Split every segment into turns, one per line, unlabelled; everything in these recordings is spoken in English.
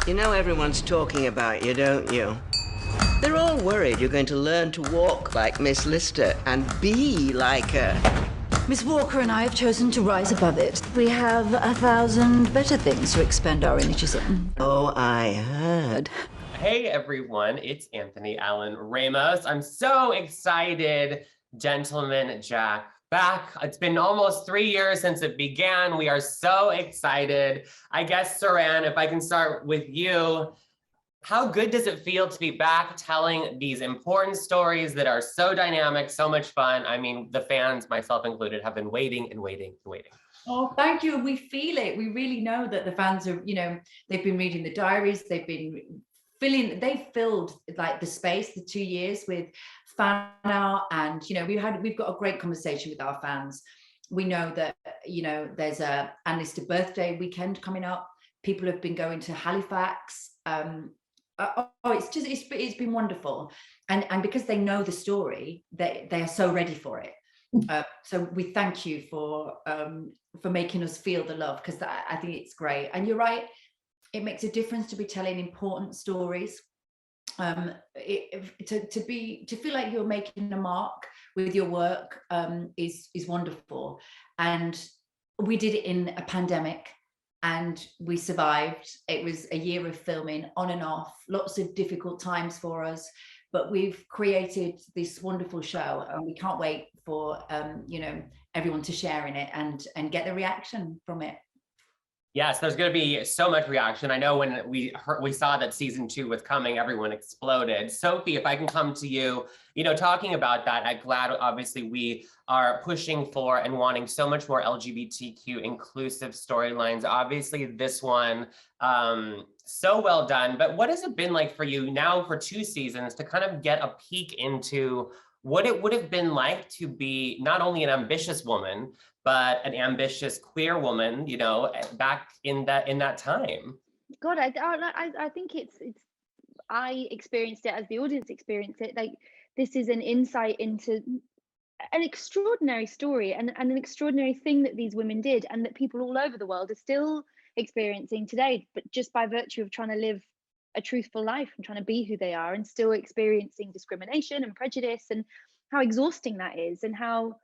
You know everyone's talking about you, don't you? They're all worried you're going to learn to walk like Miss Lister and be like her.
Miss Walker and I have chosen to rise above it. We have 1,000 better things to expend our energies on.
Oh, I heard.
Hey everyone, it's Anthony Allen Ramos. I'm so excited, Gentleman Jack back. It's been almost 3 years since it began. We are so excited. I guess, Suranne, if I can start with you, how good does it feel to be back telling these important stories that are so dynamic, so much fun? I mean, the fans, myself included, have been waiting and waiting and waiting.
Oh, thank you. We feel it. We really know that the fans are, they've been reading the diaries, they've been they filled like the space, the 2 years with fan art, and we've got a great conversation with our fans. We know that there's a Anne Lister birthday weekend coming up. People have been going to Halifax. It's been wonderful, and because they know the story, they are so ready for it. So we thank you for making us feel the love, because I think it's great. And you're right, it makes a difference to be telling important stories. To feel like you're making a mark with your work is wonderful. And we did it in a pandemic, and we survived. It was a year of filming on and off, lots of difficult times for us, but we've created this wonderful show, and we can't wait for everyone to share in it and get the reaction from it.
Yes, there's going to be so much reaction. I know when we saw that season 2 was coming, everyone exploded. Sophie, if I can come to you, talking about that at GLAAD, obviously we are pushing for and wanting so much more LGBTQ inclusive storylines. Obviously this one, so well done, but what has it been like for you now for 2 seasons to kind of get a peek into what it would have been like to be not only an ambitious woman, but an ambitious queer woman, back in that time?
God, I think it's I experienced it as the audience experienced it. Like, this is an insight into an extraordinary story and an extraordinary thing that these women did, and that people all over the world are still experiencing today, but just by virtue of trying to live a truthful life and trying to be who they are, and still experiencing discrimination and prejudice, and how exhausting that is, and how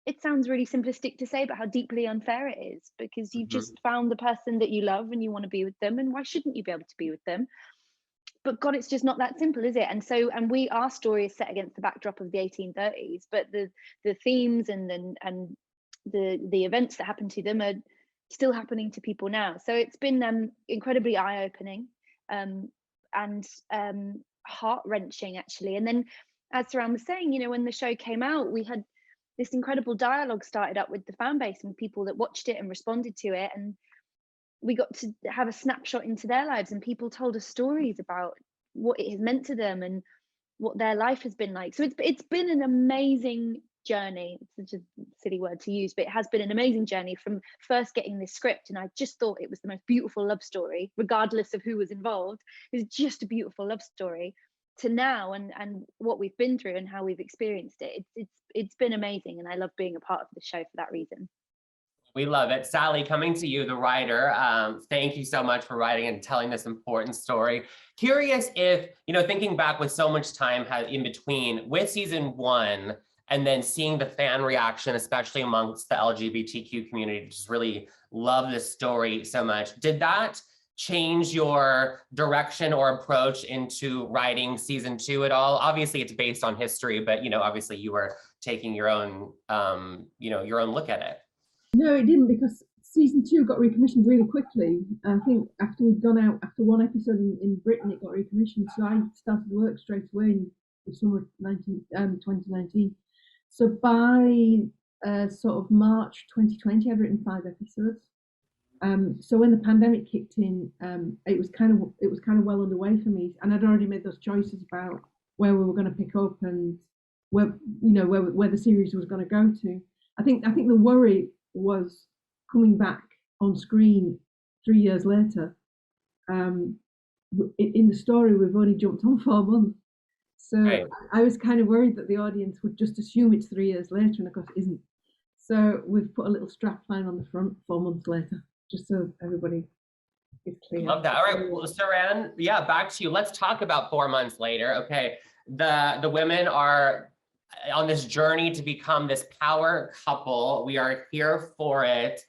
it sounds really simplistic to say, but how deeply unfair it is, because you've just found the person that you love and you want to be with them, and why shouldn't you be able to be with them? But God, it's just not that simple, is it? And our story is set against the backdrop of the 1830s, but the themes and the events that happened to them are still happening to people now. So it's been incredibly eye-opening and heart-wrenching, actually. And then, as Suranne was saying, when the show came out, we had this incredible dialogue started up with the fan base and people that watched it and responded to it, and we got to have a snapshot into their lives, and people told us stories about what it has meant to them and what their life has been like. So it's been an amazing journey. It's such a silly word to use, but it has been an amazing journey from first getting this script, and I just thought it was the most beautiful love story, regardless of who was involved. It was just a beautiful love story, to now and what we've been through and how we've experienced it. It's been amazing, and I love being a part of the show for that reason.
We love it. Sally, coming to you, the writer, thank you so much for writing and telling this important story. Curious if, thinking back with so much time in between with season 1 and then seeing the fan reaction, especially amongst the LGBTQ community, just really love this story so much. Did that change your direction or approach into writing season 2 at all? Obviously it's based on history, but obviously you were taking your own your own look at it.
No, it didn't, because season 2 got recommissioned really quickly. I think after we'd gone out, after one episode in Britain, it got recommissioned. So I started work straight away in the summer of 2019. So by sort of March 2020, I'd written 5 episodes. So when the pandemic kicked in, it was kind of well underway for me, and I'd already made those choices about where we were going to pick up and where the series was going to go to. I think the worry was coming back on screen 3 years later. In the story, we've only jumped on 4 months, so right. I was kind of worried that the audience would just assume it's 3 years later, and of course it isn't. So we've put a little strap line on the front 4 months later, just so everybody is clear.
Love that. All right, well, Suranne, yeah, back to you. Let's talk about 4 months later. Okay, the women are on this journey to become this power couple. We are here for it.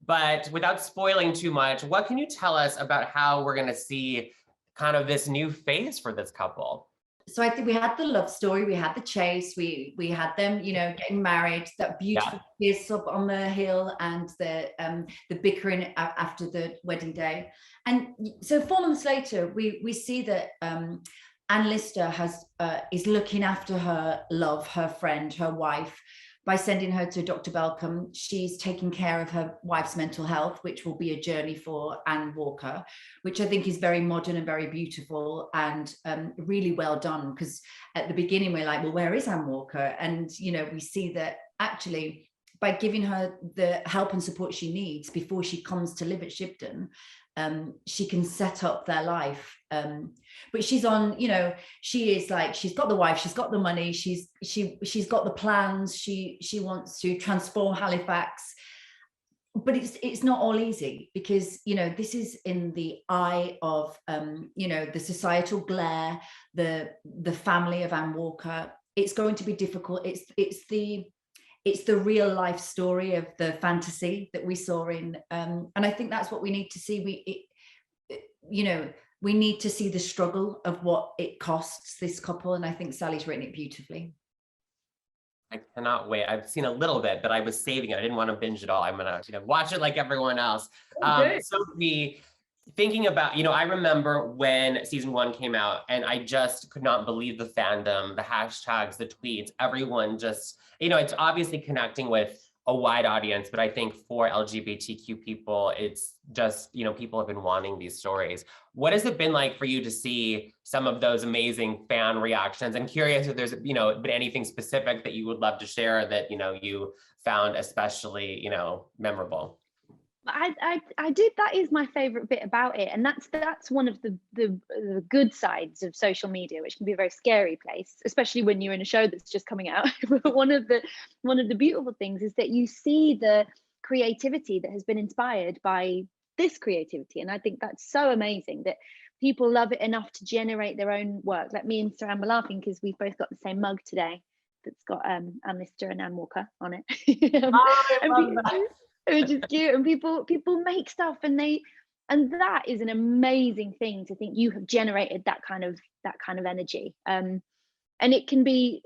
But without spoiling too much, what can you tell us about how we're going to see kind of this new phase for this couple?
So I think we had the love story, we had the chase, we had them, you know, getting married, that beautiful kiss up on the hill, and the bickering after the wedding day. And so 4 months later, we see that Anne Lister is looking after her love, her friend, her wife, by sending her to Dr. Belcom. She's taking care of her wife's mental health, which will be a journey for Anne Walker, which I think is very modern and very beautiful and really well done. Because at the beginning, we're like, well, where is Anne Walker? And, you know, we see that actually by giving her the help and support she needs before she comes to live at Shibden, she can set up their life. But she's on, you know, she is like, she's got the wife, she's got the money, she's got the plans, she wants to transform Halifax, but it's not all easy, because, you know, this is in the eye of you know, the societal glare, the family of Anne Walker. It's going to be difficult. It's the real life story of the fantasy that we saw in, and I think that's what we need to see. You know, we need to see the struggle of what it costs this couple, and I think Sally's written it beautifully.
I cannot wait. I've seen a little bit, but I was saving it. I didn't want to binge it all. I'm gonna, you know, watch it like everyone else. Sophie, thinking about, you know, I remember when season 1 came out, and I just could not believe the fandom, the hashtags, the tweets, everyone just, you know, it's obviously connecting with a wide audience, but I think for LGBTQ people, it's just, you know, people have been wanting these stories. What has it been like for you to see some of those amazing fan reactions? I'm curious if there's, you know, been anything specific that you would love to share that, you know, you found especially, you know, memorable.
I did. That is my favorite bit about it, and that's one of the good sides of social media, which can be a very scary place, especially when you're in a show that's just coming out. But one of the beautiful things is that you see the creativity that has been inspired by this creativity, and I think that's so amazing that people love it enough to generate their own work. Like me and Suranne were laughing because we've both got the same mug today that's got Anne Lister and Anne Walker on it.
I love that.
Which is cute, and people make stuff, and that is an amazing thing to think you have generated that kind of energy, and it can be,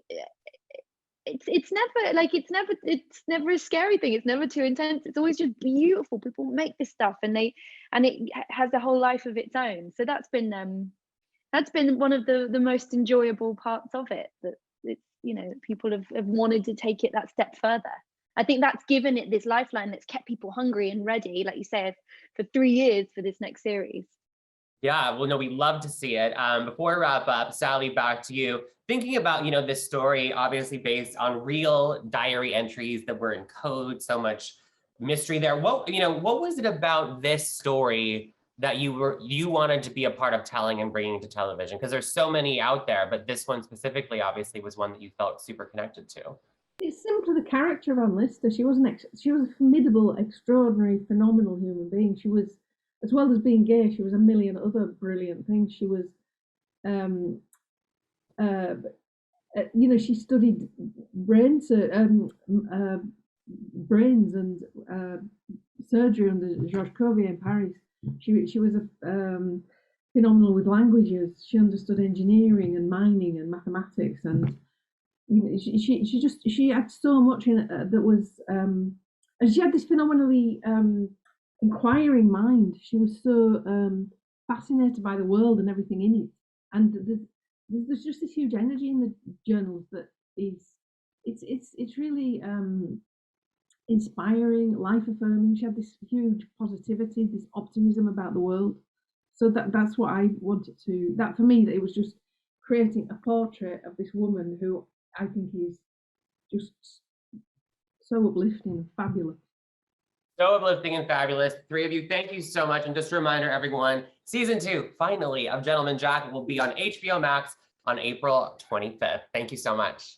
it's never a scary thing, it's never too intense, it's always just beautiful. People make this stuff, and it has a whole life of its own. So that's been one of the most enjoyable parts of it, that it's, you know, people have wanted to take it that step further. I think that's given it this lifeline that's kept people hungry and ready, like you said, for 3 years for this next series.
Yeah, well, no, we love to see it. Before we wrap up, Sally, back to you. Thinking about, you know, this story, obviously based on real diary entries that were in code, so much mystery there. What was it about this story that you wanted to be a part of telling and bringing to television? Because there's so many out there, but this one specifically, obviously, was one that you felt super connected to.
It's simply the character of Anne Lister. She was a formidable, extraordinary, phenomenal human being. She was, as well as being gay, she was a million other brilliant things. She was, you know, she studied brains and surgery under Georges Cuvier in Paris. She was phenomenal with languages. She understood engineering and mining and mathematics, and you know, she had so much in it that was, and she had this phenomenally inquiring mind. She was so fascinated by the world and everything in it, and there's just this huge energy in the journals that is, it's really inspiring, life affirming. She had this huge positivity, this optimism about the world. So that's what I wanted to. That for me, that it was just creating a portrait of this woman who I think is just so uplifting and fabulous.
So uplifting and fabulous. Three of you, thank you so much. And just a reminder, everyone, season 2, finally, of Gentleman Jack will be on HBO Max on April 25th. Thank you so much.